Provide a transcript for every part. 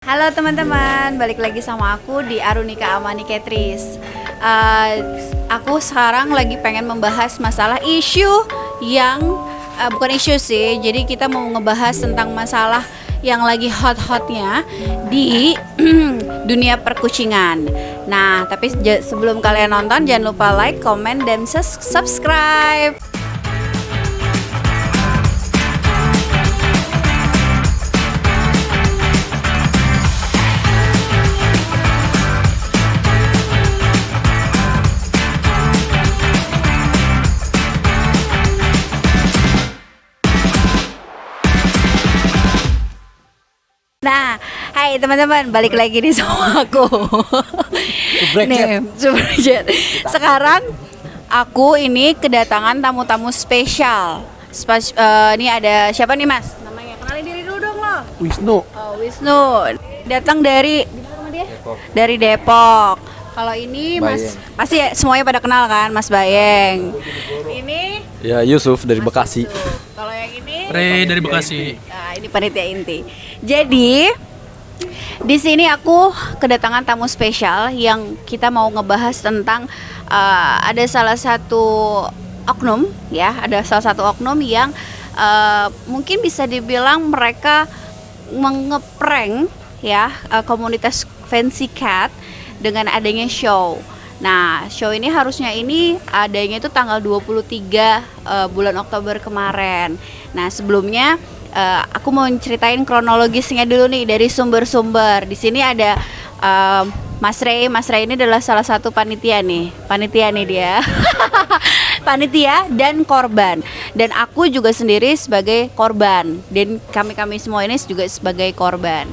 Halo teman-teman, balik lagi sama aku di Arunika Amani Ketris. Aku sekarang lagi pengen membahas masalah isu yang bukan isu sih. Jadi kita mau ngebahas tentang masalah yang lagi hot-hotnya di dunia perkucingan. Nah, tapi sebelum kalian nonton jangan lupa like, comment, dan subscribe. Nah, hai teman-teman, balik lagi nih sama aku. Nih, Superjet. Sekarang aku ini kedatangan tamu-tamu spesial. Ini ada siapa nih Mas? Namanya kenalin diri dulu dong lo. Wisnu. Oh, Wisnu. Datang dari mana dia? Depok. Dari Depok. Kalau ini Mas, Bayeng. pasti ya, semuanya pada kenal kan, Mas Bayeng. Ini Ya Yusuf dari Mas Bekasi. Yusuf. Kalau yang ini Ray dari Bekasi. Nah, ini panitia inti. Jadi di sini aku kedatangan tamu spesial yang kita mau ngebahas tentang ada salah satu oknum ya, ada salah satu oknum yang mungkin bisa dibilang mereka mengeprank ya komunitas Fancy Cat dengan adanya show. Nah, show ini harusnya ini adanya itu tanggal 23 bulan Oktober kemarin. Nah, sebelumnya aku mau ceritain kronologisnya dulu nih dari sumber-sumber. Di sini ada Mas Ray. Mas Ray ini adalah salah satu panitia nih dia. Panitia dan korban. Dan aku juga sendiri sebagai korban. Dan kami semua ini juga sebagai korban.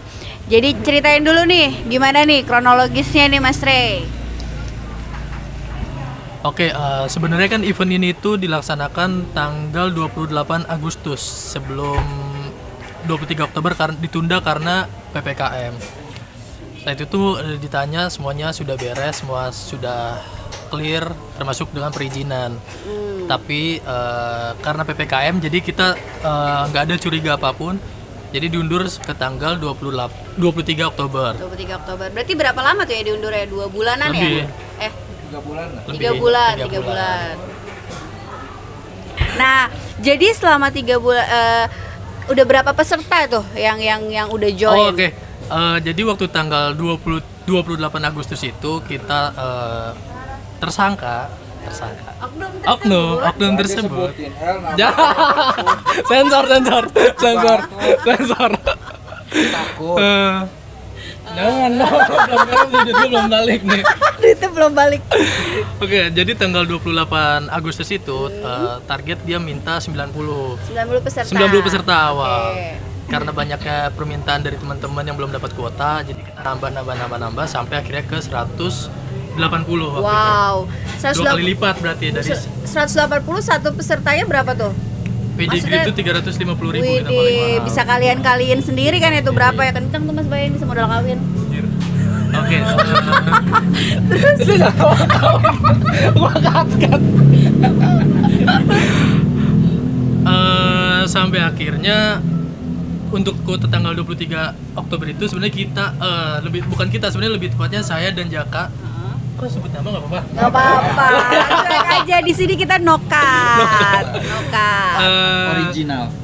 Jadi ceritain dulu nih, gimana nih kronologisnya nih Mas Ray? Oke, sebenarnya kan event ini tuh dilaksanakan tanggal 28 Agustus sebelum 23 Oktober ditunda karena PPKM. Setelah itu tuh ditanya semuanya sudah beres, semua sudah clear termasuk dengan perizinan. Tapi karena PPKM jadi kita nggak ada curiga apapun. Jadi diundur ke tanggal 23 Oktober. 23 Oktober. Berarti berapa lama tuh ya diundur ya? 2 bulanan Lebih. ya? 3 bulan lah. Tiga bulan. Nah, jadi selama 3 bulan udah berapa peserta tuh yang udah join? Oh, oke. Jadi waktu tanggal 28 Agustus itu kita tersangka oknum tersebut. Ya. sensor. Takut. Jangan dong, belum balik nih. Itu belum balik. Oke, jadi tanggal 28 Agustus itu target dia minta 90 peserta. 90 peserta awal. Oke. Karena banyaknya permintaan dari teman-teman yang belum dapat kuota, jadi kita nambah sampai akhirnya ke 180 waktu Wow. itu. 2 kali lipat berarti dari 180 satu pesertanya berapa tuh? PDG Maksudnya- itu 350.000 kita paling Widih, mahal. bisa kalian sendiri kan itu berapa ya? Kencang tuh Mas Bayang bisa modal kawin. Oke. Sampai akhirnya untuk kuota tanggal 23 Oktober itu sebenarnya kita bukan kita, sebenarnya lebih tepatnya saya dan Jaka. Kok sebut nama nggak apa-apa? Gak apa-apa, cuek aja di sini kita nokat.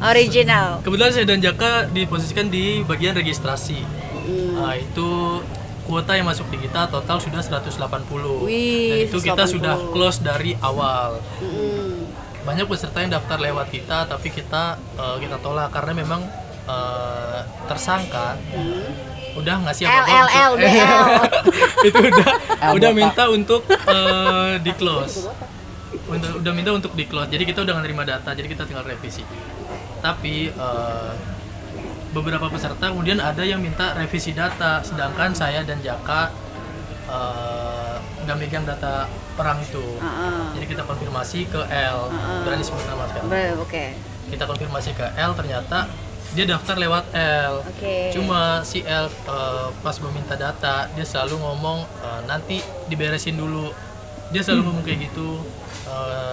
Original. Kebetulan saya dan Jaka diposisikan di bagian registrasi. Itu kuota yang masuk di kita total sudah 180. Wih, Dan itu kita 180. sudah close dari awal. Mm. Banyak peserta yang daftar lewat kita, tapi kita tolak karena memang tersangka udah ngasih apa-apa LLL. itu udah minta untuk di close. Udah minta untuk di close. Jadi kita udah menerima data, jadi kita tinggal revisi. Tapi beberapa peserta kemudian ada yang minta revisi data, sedangkan saya dan Jaka nggak megang data orang itu. Jadi kita konfirmasi ke L, berani sebut nama sekarang. Oke. Kita konfirmasi ke L, ternyata dia daftar lewat L. Oke. Cuma si L pas meminta data dia selalu ngomong nanti diberesin dulu Dia selalu ngomong kayak gitu.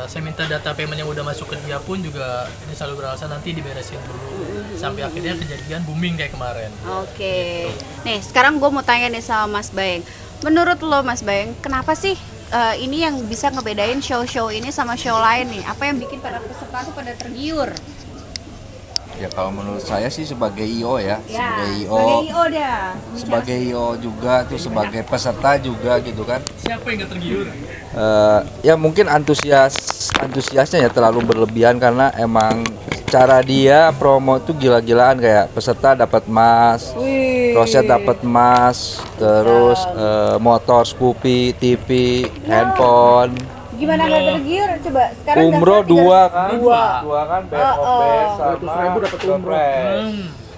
Saya minta data payment yang udah masuk ke dia pun juga dia selalu beralasan nanti diberesin dulu. Sampai akhirnya kejadian booming kayak kemarin. Oke. Nih, sekarang gue mau tanya nih sama Mas Baeng. Menurut lo Mas Baeng, kenapa sih ini yang bisa ngebedain show-show ini sama show lain nih? Apa yang bikin para peserta tuh pada tergiur? Ya kalau menurut saya sih sebagai IO ya, sebagai IO, sebagai IO dah. sebagai IO juga tuh sebagai peserta juga gitu kan. Siapa yang gak tergiur? Ya mungkin antusiasnya ya terlalu berlebihan karena emang cara dia promo tuh gila-gilaan, kayak peserta dapat emas, Roset dapat emas, terus motor, Scoopy, TV, handphone. Gimana nggak tergiur? Coba sekarang Umroh daftar 2 kan, dua. 2 kan best of best sama 100.000 dapat umroh.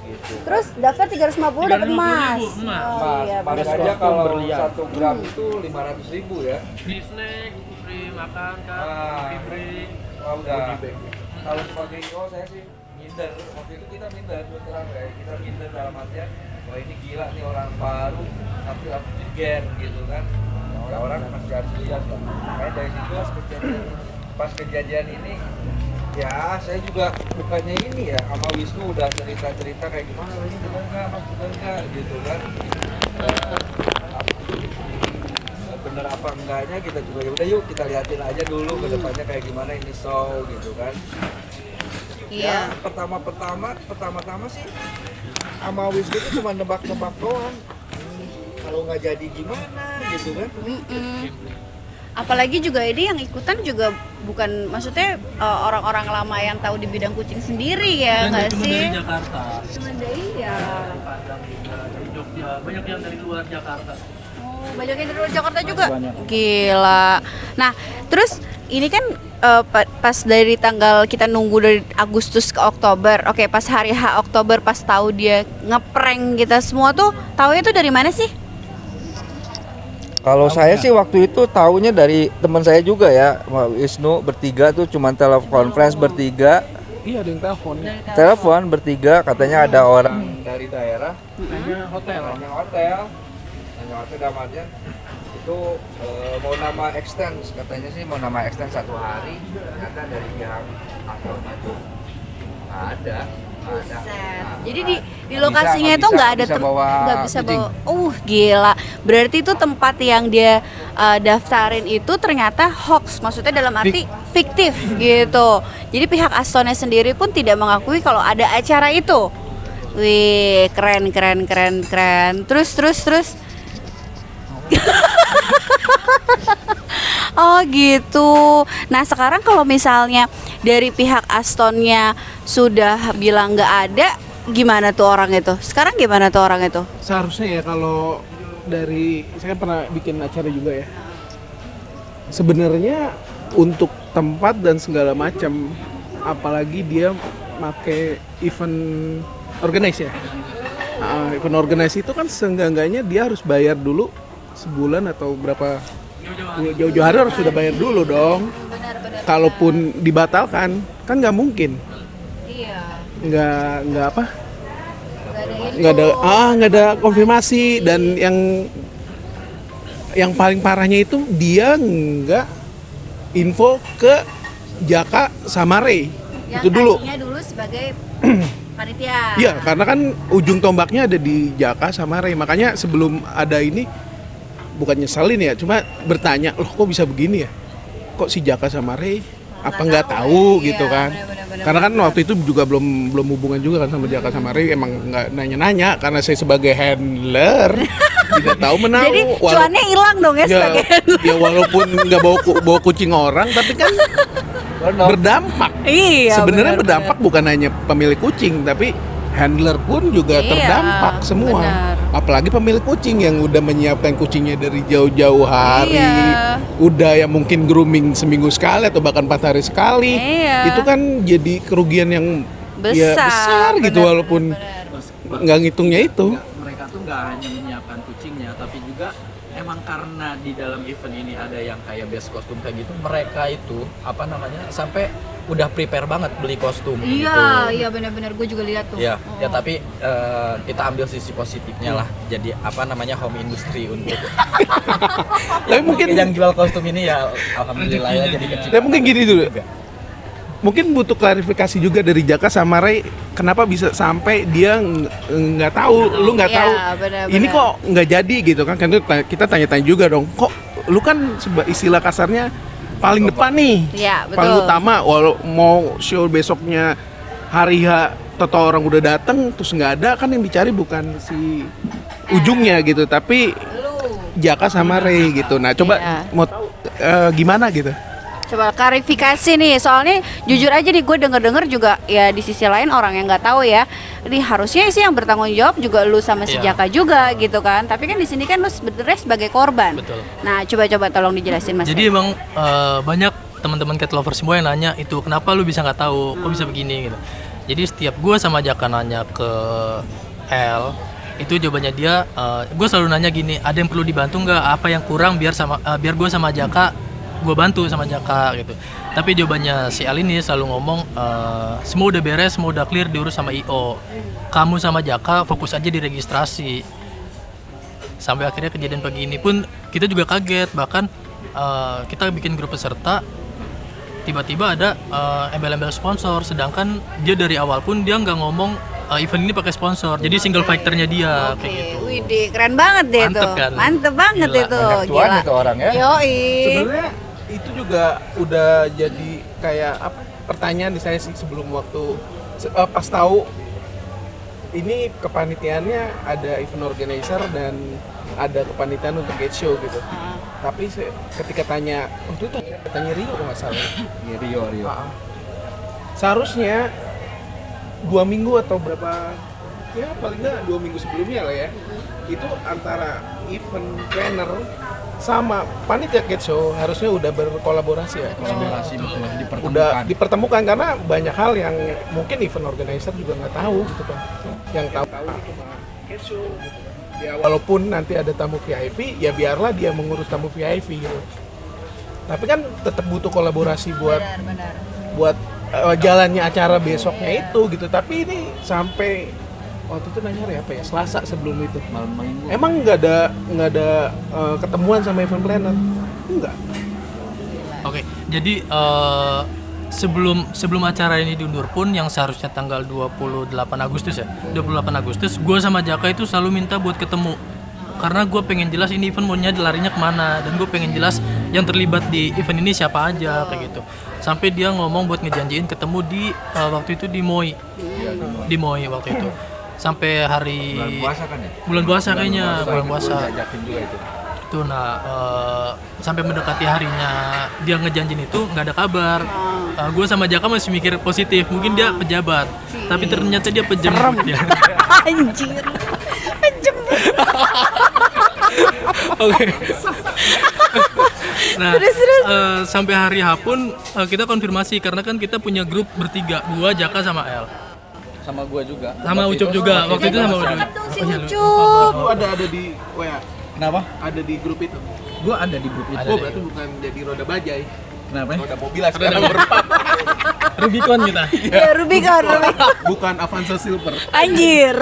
gitu. Terus daftar 350 dapat emas. 350 emas. Oh iya, Mas benar. aja kalau berlian. 1 gram itu 500.000 ya. Di snack, free makan kan, Ah. free. Wah udah. Kalau sebagai IO saya sih minder. Waktu itu kita minder terus terang ya. Kita minder dalam artian wah ini gila nih orang baru tapi langsung jeger gitu kan. Ya orang masih harus lihat lah. Makanya dari situ pas kejadian ini ya saya juga bukannya ini ya sama Wisnu udah cerita-cerita kayak gimana ini bener nggak mas bener nggak gitu kan. Bener apa enggaknya kita juga ya udah yuk kita liatin aja dulu ke depannya kayak gimana ini show gitu kan. Iya. Ya pertama-tama sih sama Wisnu itu cuma nebak-nebak doang. Kalau nggak jadi gimana gitu kan. Apalagi juga ini yang ikutan juga bukan, maksudnya orang-orang lama yang tahu di bidang kucing sendiri ya, Dan nggak cuma sih? dari Jakarta. Cuma dari ya. Padang juga, dari Jogja, banyak yang dari luar Jakarta. Oh, banyak yang dari luar Jakarta juga. Gila. Nah, terus ini kan pas dari tanggal kita nunggu dari Agustus ke Oktober. Oke, pas hari H Oktober pas tahu dia ngeprank kita semua tuh, taunya tuh dari mana sih? Kalau saya sih waktu itu taunya dari teman saya juga ya, Wisnu bertiga tuh cuman telekonferensi bertiga, Iya, ada yang telepon. telepon bertiga katanya ada orang dari daerah Nanya hotel. nanya hotel dalam artian itu mau nama extend, katanya sih mau nama extend 1 hari, ternyata dari pihak Aston itu nggak ada. Jadi di lokasinya itu nggak ada nggak bisa bawa. Gila. Berarti itu tempat yang dia daftarin itu ternyata hoax. Maksudnya dalam arti fiktif gitu. Jadi pihak Astonnya sendiri pun tidak mengakui kalau ada acara itu. Wih, keren. Terus. Oh gitu. Nah sekarang kalau misalnya dari pihak Astonnya sudah bilang nggak ada, gimana tuh orang itu? Sekarang gimana tuh orang itu? Seharusnya ya kalau dari saya kan pernah bikin acara juga ya. Sebenarnya untuk tempat dan segala macam, apalagi dia pakai event organize ya. Event organize itu kan seenggak-enggaknya dia harus bayar dulu sebulan atau berapa jauh-jauh hari harus sudah bayar dulu dong. Benar. Kalaupun dibatalkan kan nggak mungkin, Iya. nggak apa, Nggak ada nggak ada konfirmasi. Dan yang paling parahnya itu dia nggak info ke Jaka sama Ray yang itu dulu. tadinya dulu sebagai panitia. Iya, karena kan ujung tombaknya ada di Jaka sama Ray. Makanya sebelum ada ini bukan nyeselin ya, cuma bertanya, loh kok bisa begini ya? Kok si Jaka sama Ray apa nggak tahu ya. gitu Iya, kan? benar-benar. Karena kan waktu itu juga belum hubungan juga kan sama Jaka sama Ray, emang nggak nanya-nanya karena saya sebagai handler tidak tahu menau. Jadi cuannya hilang dong ya sebagai ya walaupun nggak bawa kucing orang, tapi kan berdampak. Iya. Sebenarnya benar-benar. berdampak bukan hanya pemilik kucing, tapi handler pun juga Iya, terdampak semua. benar. Apalagi pemilik kucing yang udah menyiapkan kucingnya dari jauh-jauh hari, Iya. udah ya mungkin grooming seminggu sekali atau bahkan 4 hari sekali. Iya. Itu kan jadi kerugian yang ya besar gitu, benar, walaupun benar. nggak ngitungnya itu. Mereka tuh nggak hanya menyiapkan kucingnya, tapi juga emang karena di dalam event ini ada yang kayak best kostum kayak gitu, mereka itu apa namanya sampai udah prepare banget beli kostum gitu. Iya benar-benar gue juga lihat tuh. Ya, Oh. ya tapi kita ambil sisi positifnya lah. Jadi apa namanya home industry untuk Tapi mungkin yang jual kostum ini ya alhamdulillah ya jadi kecil. Tapi mungkin gini dulu. Mungkin butuh klarifikasi juga dari Jaka sama Ray, kenapa bisa sampai dia nggak tahu, lu nggak Iya, tahu, benar-benar. ini kok nggak jadi gitu kan? Kan kita tanya-tanya juga dong, kok lu kan istilah kasarnya paling depan nih, Iya, betul. paling utama, walau mau show besoknya hari H, toto orang udah dateng terus nggak ada, kan yang dicari bukan si ujungnya gitu, tapi Jaka sama Ray gitu. Nah coba Iya. mau tahu gimana gitu? Coba klarifikasi nih, soalnya jujur aja nih gue denger juga ya di sisi lain orang yang nggak tahu ya, ini harusnya sih yang bertanggung jawab juga lu sama si Iya. Jaka juga gitu kan, tapi kan di sini kan lu sebenarnya sebagai korban. Betul. Nah coba tolong dijelasin Mas. Jadi emang banyak teman-teman cat lover semua yang nanya itu kenapa lu bisa nggak tahu, kok bisa begini gitu. Jadi setiap gue sama Jaka nanya ke L, itu jawabannya dia, gue selalu nanya gini, ada yang perlu dibantu nggak, apa yang kurang biar gue sama Jaka gue bantu sama Jaka gitu. Tapi jawabannya si L ini selalu ngomong, semua udah beres, semua udah clear, diurus sama IO. Kamu sama Jaka fokus aja di registrasi. Sampai akhirnya kejadian pagi ini pun kita juga kaget, bahkan kita bikin grup peserta, tiba-tiba ada embel-embel sponsor, sedangkan dia dari awal pun dia nggak ngomong event ini pakai sponsor, jadi single fighternya dia kayak gitu. Widih, keren banget deh Mantep tuh. kan? Mantep banget Gila, itu. banyak cuan itu orang ya. Yoi. Sebenarnya itu juga udah jadi kayak apa pertanyaan di saya sih sebelum waktu pas tahu ini kepanitiaannya ada event organizer dan ada kepanitiaan untuk gate show gitu. Tapi ketika tanya waktu itu tanya Rio kalau nggak salah. Iya, Rio. Seharusnya 2 minggu atau berapa, ya paling nggak 2 minggu sebelumnya lah ya, itu antara event planner sama panitia gate show harusnya udah berkolaborasi ya. Kolaborasi betul Udah dipertemukan. dipertemukan karena banyak hal yang mungkin event organizer juga nggak tahu gitu kan. Yang tahu cuma gate show gitu kan. Ya walaupun nanti ada tamu VIP, ya biarlah dia mengurus tamu VIP gitu. Tapi kan tetap butuh kolaborasi buat jalannya acara besoknya itu gitu. Tapi ini sampai waktu itu nanya hari apa ya, Selasa sebelum itu, Malam minggu. emang nggak ada ketemuan sama event planner? Enggak. Oke, jadi sebelum acara ini diundur pun yang seharusnya tanggal 28 Agustus ya, 28 Agustus, gue sama Jaka itu selalu minta buat ketemu. Karena gue pengen jelas ini event maunya larinya kemana, dan gue pengen jelas yang terlibat di event ini siapa aja kayak gitu. Sampai dia ngomong buat ngejanjiin ketemu di waktu itu di MOI, di MOI waktu itu. Sampai hari Bulan puasa kan ya? bulan puasa kayaknya, bulan Gue puasa. diajakin juga itu. Itu nah sampai mendekati harinya dia ngejanjin itu nggak ada kabar. Gue sama Jaka masih mikir positif, mungkin dia pejabat, tapi ternyata dia pejam. Dia. Anjir. Oke. Nah, sampai hari H pun kita konfirmasi karena kan kita punya grup bertiga, gua, Jaka sama L. Sama gua juga. Sama Ucup juga. Waktu itu sama Ucup. Si Oh iya, Ucup. Lu ada di WA, Kenapa? ada di grup itu. Gua ada di grup itu. Ada Oh, deh. berarti bukan jadi roda bajai. Kenapa? Roda mobil lah sekarang berempat. Rubicon kita. Ya Rubicon. Bukan Avanza Silver. Anjir.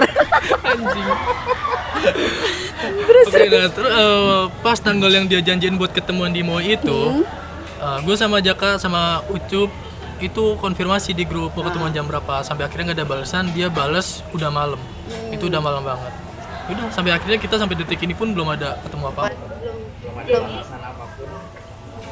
Oke, nah, terus pas tanggal yang dia janjiin buat ketemuan di MOI itu, gue sama Jaka sama Ucup itu konfirmasi di grup mau ketemuan jam berapa. Sampai akhirnya nggak ada balasan, dia bales udah malam. Itu udah malam banget. Udah sampai akhirnya kita sampai detik ini pun belum ada ketemu apa-apa.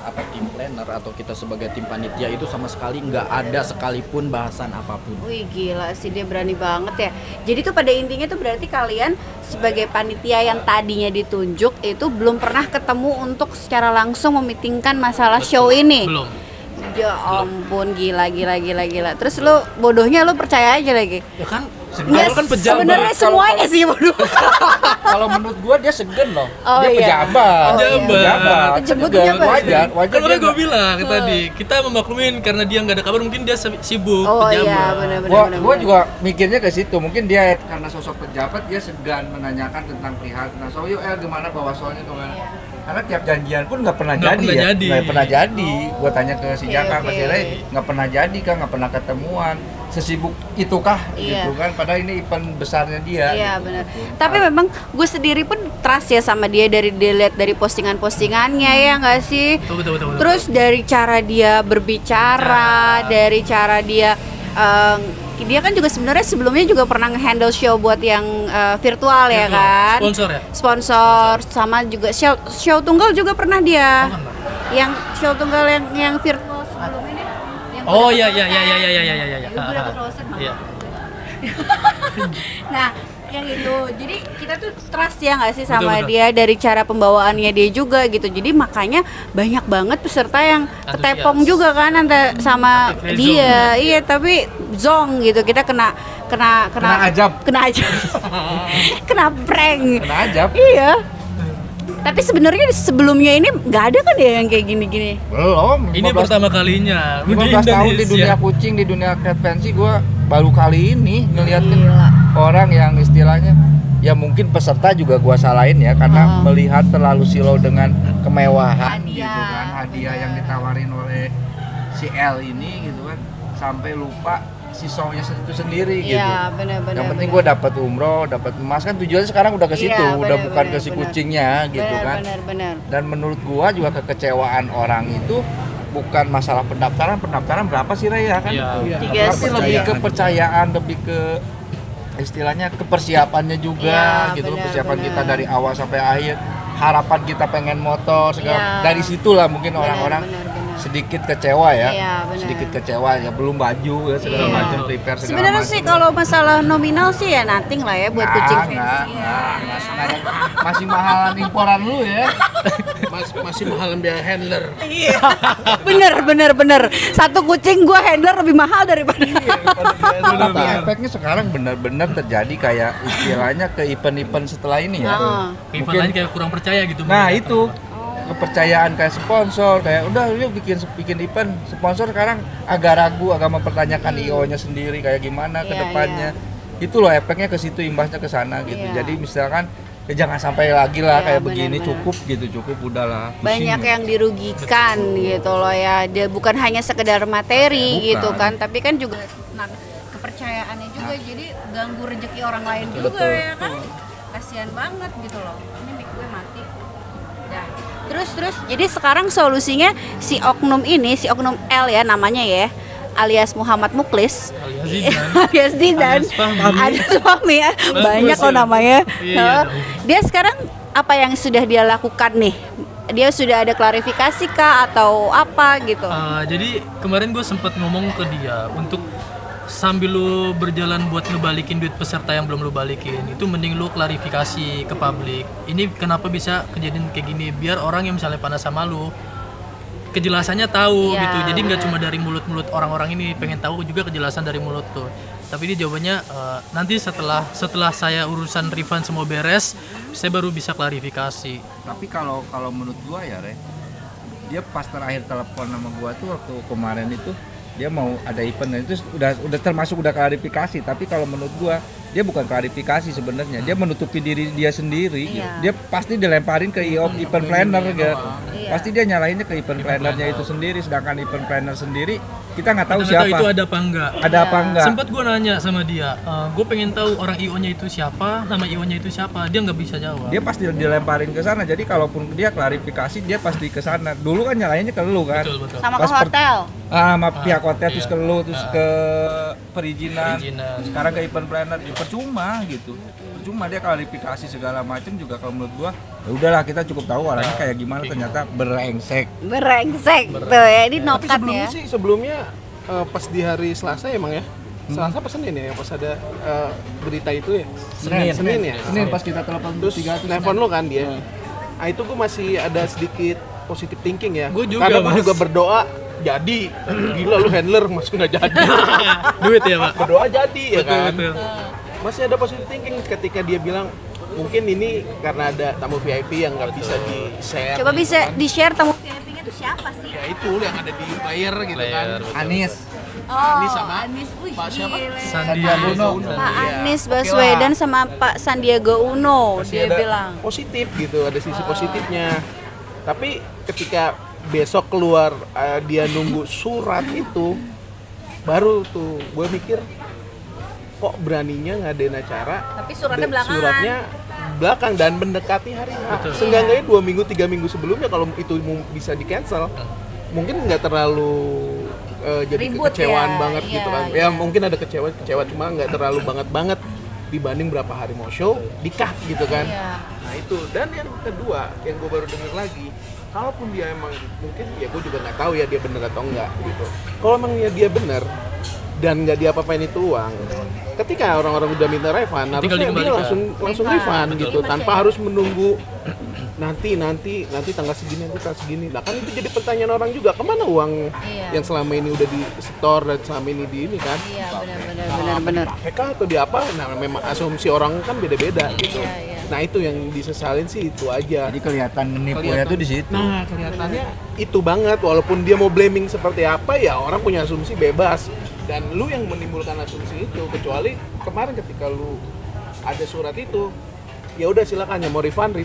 Apa tim planner atau kita sebagai tim panitia itu sama sekali nggak ada sekalipun bahasan apapun. Wih gila sih, dia berani banget ya. Jadi tuh pada intinya tuh berarti kalian sebagai panitia yang tadinya ditunjuk itu belum pernah ketemu untuk secara langsung memitingkan masalah show ini. Belum. Ya ampun, gila. Terus lu bodohnya lu percaya aja lagi. Ya kan, Nggak, kan pejabat. sebenarnya semuanya sih bodoh. Kalau kalau menurut gua dia segen loh. Oh, Dia iya. pejabat. Oh, iya. Pejabat. Disebut Segen. pejabat. Wajar, wajar. Kan udah dia gue bilang tadi, kita memaklumin karena dia nggak ada kabar, mungkin dia sibuk Oh pejabat. iya, benar-benar. Gua juga mikirnya ke situ. Mungkin dia karena sosok pejabat dia segan menanyakan tentang pihak. Nah, so yuk gimana bawa soalnya kemana? Karena tiap janjian pun nggak pernah Nggak jadi pernah ya. jadi. Nggak pernah jadi. Gua tanya ke si Oke, Jaka, oke. Mas Ere, nggak pernah jadi kan, nggak pernah ketemuan. Sesibuk itukah Iya. gitu kan? Padahal ini event besarnya dia. Iya gitu. benar. Tapi memang gue sendiri pun trust ya sama dia dari dilihat dari postingan-postingannya ya nggak sih. Betul. Terus dari cara dia berbicara, dari cara dia dia kan juga sebenarnya sebelumnya juga pernah nge-handle show buat yang virtual ya kan. Sponsor ya? Sponsor sama juga show tunggal juga pernah dia. Oh, kan, Mbak? Yang show tunggal yang virtual sebelum ini. yang Oh udah iya. Yang udah Frozen, Bang. Iya. Nah, yang itu. Jadi kita tuh trust ya nggak sih sama Betul. dia dari cara pembawaannya dia juga gitu. Jadi makanya banyak banget peserta yang ketepong Antusias. juga kan sama Kayak dia. Iya, tapi zong gitu. Kita kena ajab. Kena ajab. Kena prank. Kena ajab. Iya. Tapi sebenarnya sebelumnya ini nggak ada kan ya yang kayak gini-gini. Belum. Ini 15 pertama kalinya 15 tahun di dunia kucing, di dunia cat fancy, gue baru kali ini ngeliatin Gila. orang yang istilahnya ya mungkin peserta juga gue salahin ya karena melihat terlalu silau dengan kemewahan Hadiah. gitu kan, hadiah yang ditawarin oleh si L ini gitu kan, sampai lupa si show-nya itu sendiri gitu. Iya, benar-benar. Yang penting gue dapat umroh, dapat emas, kan tujuannya sekarang udah ke situ, Iya, udah benar, bukan ke benar, si benar. kucingnya gitu kan. Benar. Dan menurut gua juga kekecewaan orang itu bukan masalah pendaftaran berapa sih Ray ya kan? Iya. Iya. Tiga Tapi sih lebih lebih. kepercayaan, lebih ke istilahnya kepersiapannya juga Iya, gitu loh, benar, persiapan benar. kita dari awal sampai akhir, harapan kita pengen motor segala. Iya. Dari situlah mungkin orang-orang benar. sedikit kecewa ya. Iya, benar. Sedikit kecewa ya, belum baju ya segala Iya. macam, prepare segala Sebenarnya macam. sih kalau masalah nominal sih ya nothing lah ya buat kucing fancy. Masih mahalan imporan lu ya. Masih mahalan biaya handler. Iya. bener. Satu kucing gua handler lebih mahal daripada. Tapi efeknya sekarang benar-benar terjadi kayak istilahnya ke event-event setelah ini ya. Event Mungkin- lain kayak kurang percaya gitu. Nah mereka. itu kepercayaan kayak sponsor, kayak udah yuk bikin event, sponsor sekarang agak ragu, agak mempertanyakan IO-nya sendiri kayak gimana ke Iya, depannya. Itu loh efeknya ke situ, imbasnya ke sana gitu. Iya. Jadi misalkan ya jangan sampai lagi lah Iya, kayak begini, benar-benar. cukup udahlah. Pusing. Banyak yang dirugikan gitu loh ya. Dia bukan hanya sekedar materi Bukan. gitu kan, tapi kan juga kepercayaannya juga. Jadi ganggu rezeki orang lain juga Betul. ya kan. Kasihan banget gitu loh. Ini mic gue mati. Dah. Terus jadi sekarang solusinya si oknum ini, si oknum L ya namanya ya, alias Muhammad Muklis, Alias Zidan. alias Zidan, Alias Fahmi. alias Fahmi ya, banyak Bagus kok ya. namanya. Iya, dong. Dia sekarang apa yang sudah dia lakukan nih? Dia sudah ada klarifikasi kah atau apa gitu? Jadi kemarin gue sempat ngomong ke dia untuk sambil lu berjalan buat ngebalikin duit peserta yang belum lu balikin, itu mending lu klarifikasi ke publik. Ini kenapa bisa kejadian kayak gini, biar orang yang misalnya panas sama lu kejelasannya tahu Iya, gitu. Jadi nggak benar. cuma dari mulut-mulut orang-orang ini, pengen tahu juga kejelasan dari mulut tuh. Tapi dia jawabannya nanti setelah saya urusan refund semua beres, saya baru bisa klarifikasi. Tapi kalau menurut gua ya Re, dia pas terakhir telepon sama gua tuh waktu kemarin itu dia mau ada event dan itu udah termasuk udah klarifikasi. Tapi kalau menurut gua dia bukan klarifikasi sebenarnya, dia menutupi diri dia sendiri gitu. Iya. Dia pasti dilemparin ke event planner gitu. Iya. Pasti dia nyalahinnya ke event plannernya itu sendiri, sedangkan event planner sendiri kita nggak tahu Kita nggak siapa itu ada apa enggak. ada apa enggak. Sempat gue nanya sama dia, gue pengen tahu orang IO-nya itu siapa, nama IO-nya itu siapa, dia nggak bisa jawab. Dia pasti dilemparin ke sana. Jadi kalaupun dia klarifikasi dia pasti ke sana. Dulu kan nyalahinnya ke lu kan. Betul. Sama ke Pas per- hotel. Sama pihak hotel terus iya. ke lu terus ke perizinan. Perizinan. Sekarang ke event planner ya percuma gitu. Percuma dia klarifikasi segala macam juga kalau menurut gua ya udahlah kita cukup tahu orangnya kayak gimana, ternyata berengsek. Brengsek tuh ya, ini Tapi nokat sebelumnya ya. sih sebelumnya pas di hari Selasa emang ya. Selasa apa Senin ya yang pas ada berita itu ya? Senin ya. Senin pas kita telepon Terus 300 telepon lo kan dia. Nah itu gue masih ada sedikit positive thinking ya. Gua juga, Karena gue Mas. juga berdoa jadi. Gila lu handler masuk nggak jadi. Duit ya pak. Berdoa jadi ya kan. Betul. Masih ada positive thinking ketika dia bilang mungkin ini karena ada tamu VIP yang nggak bisa di-share. Coba bisa di-share tamu VIP-nya tuh siapa sih? Ya itu yang ada di player gitu Player, kan. betul. Anies. Oh, Anies sama Anies. Wih, Pak siapa? gile. Sandiaga Uno. Pak Iya. Anies Oke Baswedan lah. sama Pak Sandiaga Uno, Masih dia ada bilang. positif gitu, ada sisi positifnya. Tapi ketika besok keluar dia nunggu surat itu, baru tuh gue mikir kok beraninya ngadain acara. Tapi suratnya belakangan. Suratnya belakang dan mendekati hari H. Betul. Seenggaknya 2 minggu 3 minggu sebelumnya kalau itu bisa di cancel, mungkin nggak terlalu jadi Ribut kekecewaan ya, banget iya, gitu kan. iya. Ya mungkin ada kecewa cuma nggak terlalu banget dibanding berapa hari mau show di-cut gitu kan. Iya. Nah itu, dan yang kedua yang gue baru dengar lagi, kalaupun dia emang mungkin ya gue juga nggak tahu ya dia bener atau enggak gitu. Kalau emang ya dia bener dan nggak diapa-apain itu uang, ketika orang-orang udah minta refund, harusnya dia dikembalikan. langsung refund Betul. gitu Jadi tanpa masih- harus menunggu nanti tanggal segini nanti tanggal segini. Nah kan itu jadi pertanyaan orang juga, kemana uang Iya. yang selama ini udah di store dan selama ini di ini kan? Iya, benar-benar. PK atau di apa? Nah memang asumsi orang kan beda-beda gitu. Iya, iya. Nah itu yang disesalin sih itu aja. Jadi kelihatan nipunya tuh di situ. Nah kelihatannya itu banget, walaupun dia mau blaming seperti apa ya orang punya asumsi bebas. Dan lu yang menimbulkan asumsi itu, kecuali kemarin ketika lu ada surat itu, ya udah silakan ya mau refund.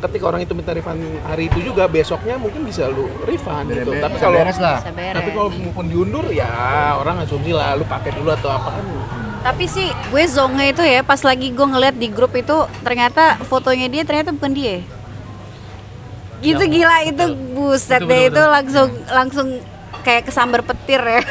Ketika orang itu minta refund hari itu juga, besoknya mungkin bisa lu refund gitu. Tapi Bisa kalau beres lah. Bisa beres. tapi kalau maupun diundur ya orang asumsi lah lu pakai dulu atau apa kan. Tapi sih gue zonge itu ya pas lagi gue ngeliat di grup itu ternyata fotonya dia ternyata bukan dia. Gitu Ya, gila betul. itu buset Betul, deh betul, itu betul. langsung kayak kesambar petir ya.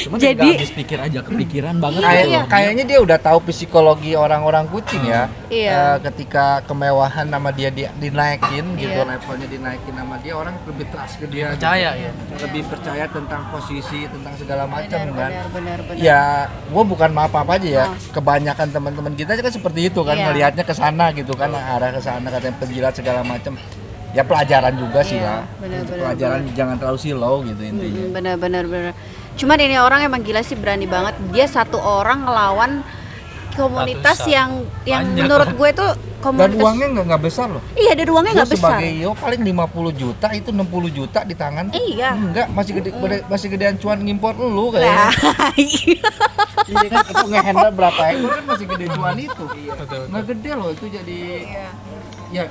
Cuma Jadi- nggak habis pikir aja kepikiran banget. Iya. Kayaknya dia udah tahu psikologi orang-orang kucing ya. Iya. Ketika kemewahan nama dia dinaikin gitu, Iya. levelnya dinaikin nama dia, orang lebih trust ke dia. Percaya gitu. ya. Lebih percaya tentang posisi, tentang segala macam kan. Benar. Ya, gua bukan apa-apa aja ya. Oh. Kebanyakan teman-teman kita kan seperti itu kan, Iya. melihatnya ke sana gitu kan, arah ke sana katanya penjilat segala macam. Ya pelajaran juga sih Iya, ya. benar. Pelajaran jangan terlalu silau gitu intinya. Benar. Cuman ini orang emang gila sih, berani banget. Dia satu orang ngelawan komunitas Ratusan. yang Banyak. menurut gue tuh Dan komunitas. uangnya nggak besar loh. Iya, dan uangnya Gua nggak besar. sebagai IO paling 50 juta, itu 60 juta di tangan. Iya. Enggak, masih gedean cuan ngimpor lu Nah, kayaknya. Iya kan, itu nge-handle berapa ekor kan masih gede cuan itu. Betul. Nggak gede loh itu jadi. Iya. Ya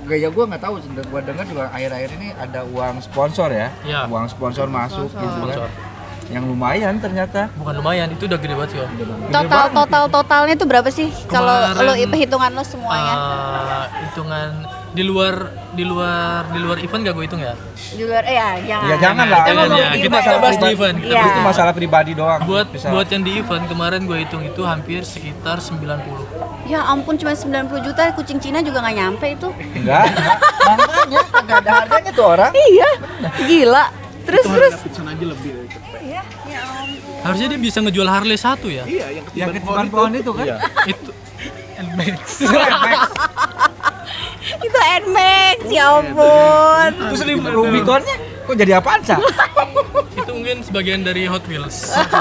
gaya gue nggak tahu, gue dengar juga akhir-akhir ini ada uang sponsor ya. Iya. Uang sponsor masuk Sponsor. gitu Sponsor. kan. Yang lumayan ternyata. Bukan lumayan, itu udah gede banget sih, Om. Totalnya tuh berapa sih kalau lo Kemarin, hitungan lo semuanya? Hitungan di luar event gak gue hitung ya. Di luar jangan. Ya jangan lah. Kita ngomong ya, di kita event. bahas di event. Iya. Itu masalah pribadi doang. Buat yang di event kemarin gue hitung itu hampir sekitar 90. Ya ampun, cuma 90 juta, kucing Cina juga nggak nyampe itu. Enggak. Makanya kagak ada harganya tuh orang. Iya, gila. Terus. Pizza aja lebih dari cepet. Iya, ya ampun. Harusnya dia bisa ngejual Harley satu ya. Iya, Yang ketiban pohon itu kan. Itu NMAX. Itu Nmax, ya ampun. Terus Rubiconnya kok jadi apaan sih? Itu mungkin sebagian dari Hot Wheels. Hot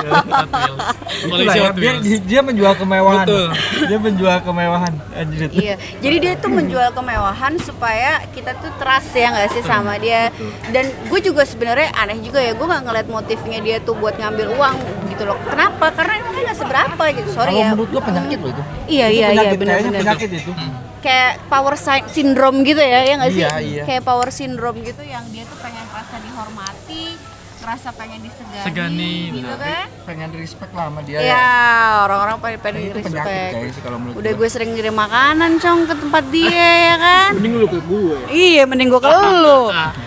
Wheels. Koleksi Hot dia, Wheels. dia menjual kemewahan. Betul. Dia menjual kemewahan. Anjir. Iya, jadi dia tuh menjual kemewahan supaya kita tuh trust ya nggak sih sama dia. Dan gue juga sebenarnya aneh juga ya, gue nggak ngeliat motifnya dia tuh buat ngambil uang gitu loh. Kenapa? Karena emangnya nggak seberapa gitu. Sorry Kalau ya. menurut gua penyakit loh itu. Iya, Itu iya, penyakit, benar, kayaknya benar. penyakit itu. Kayak power syndrome gitu ya nggak sih? Iya, iya. Kayak power syndrome gitu yang dia tuh pengen merasa dihormati, ngerasa pengen disegani, Segani, gitu benar. kan? Pengen respect lah sama dia. Ya, orang-orang pengen Itu penyakit respect. kayaknya sih kalau menurut Udah gua. gue sering ngirim makanan cong ke tempat dia ya kan? Mending lu ke gue. Iya, mending gue ke lu.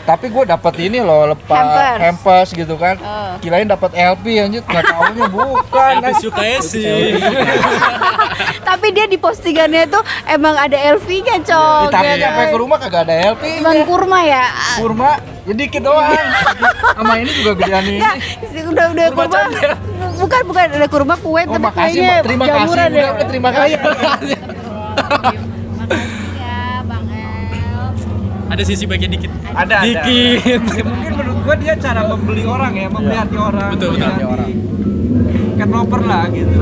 Tapi gue dapet ini loh, Hampers. hampers gitu kan. Oh. Kirain dapat LP anjir, nggak taunya bukan. LP sukanya sih. Tapi dia di postingannya tuh emang ada LV-nya, Cong. Tapi ya nyampe kan? ke rumah kagak ada LP. Cuman kurma ya. Kurma, ya dikit doang. Sama ini juga gedean ini. Enggak, udah kurma. Bukan ada kurma kue Oh tapi makasih, kuenya Mbak. Terima kasih. jamuran ya. Udah terima kasih. Makasih ya, Bang El. Ada sisi baiknya dikit. Ada. Dikit. Ya, mungkin menurut gua dia cara membeli orang ya, membeli hati orang. Betul, membeli betul. hati orang. Cat lover lah gitu.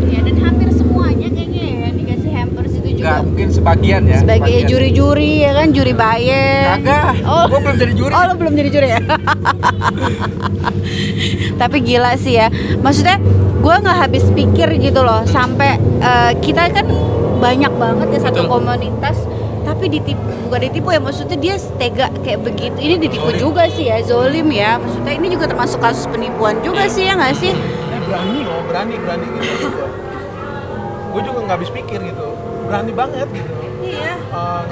Ya, dan hampir semuanya kayaknya ya yang dikasih hampers itu Kagak, juga. mungkin sebagian ya. Sebagai juri-juri ya kan, juri bayar. Kagak. Oh. Gua belum jadi juri. Oh, lo belum jadi juri ya? Tapi gila sih ya. Maksudnya gue nggak habis pikir gitu loh. Sampai kita kan banyak banget ya satu Betul. komunitas. Tapi ditipu, bukan ditipu ya. Maksudnya dia tega kayak begitu. Ini ditipu juga sih ya, zolim ya. Maksudnya ini juga termasuk kasus penipuan juga sih ya nggak sih? Berani loh, berani gitu. Gue juga nggak habis pikir gitu, berani banget gitu. Iya.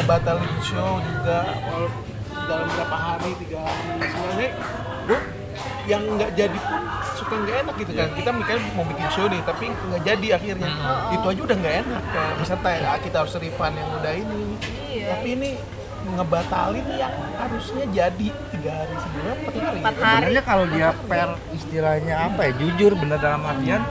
Ngebatalin show juga dalam berapa hari, 3 hari. Sebenarnya gue yang nggak jadi pun suka nggak enak gitu kan. Kita mikirnya mau bikin show nih, tapi nggak jadi akhirnya. Itu aja udah nggak enak kan. Misalnya kita harus refund yang udah ini. Tapi ini ngebatalin yang harusnya jadi 3 hari sebelum 4 hari. 4 hari. Sebenarnya kalau dia fair istilahnya apa ya, jujur bener dalam artian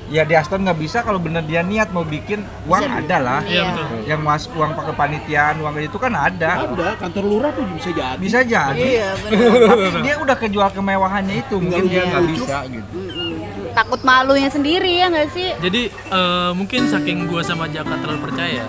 ya di Aston nggak bisa kalau bener dia niat mau bikin uang ada lah. Iya. betul. Yang masuk uang pakai panitiaan, uang itu kan ada. Ada kantor lurah tuh bisa jadi. Bisa jadi. Iya benar. Tapi dia udah kejual kemewahannya itu, mungkin dia nggak lucu. bisa gitu. Takut malunya sendiri ya nggak sih? Jadi mungkin saking gua sama Jaka terlalu percaya,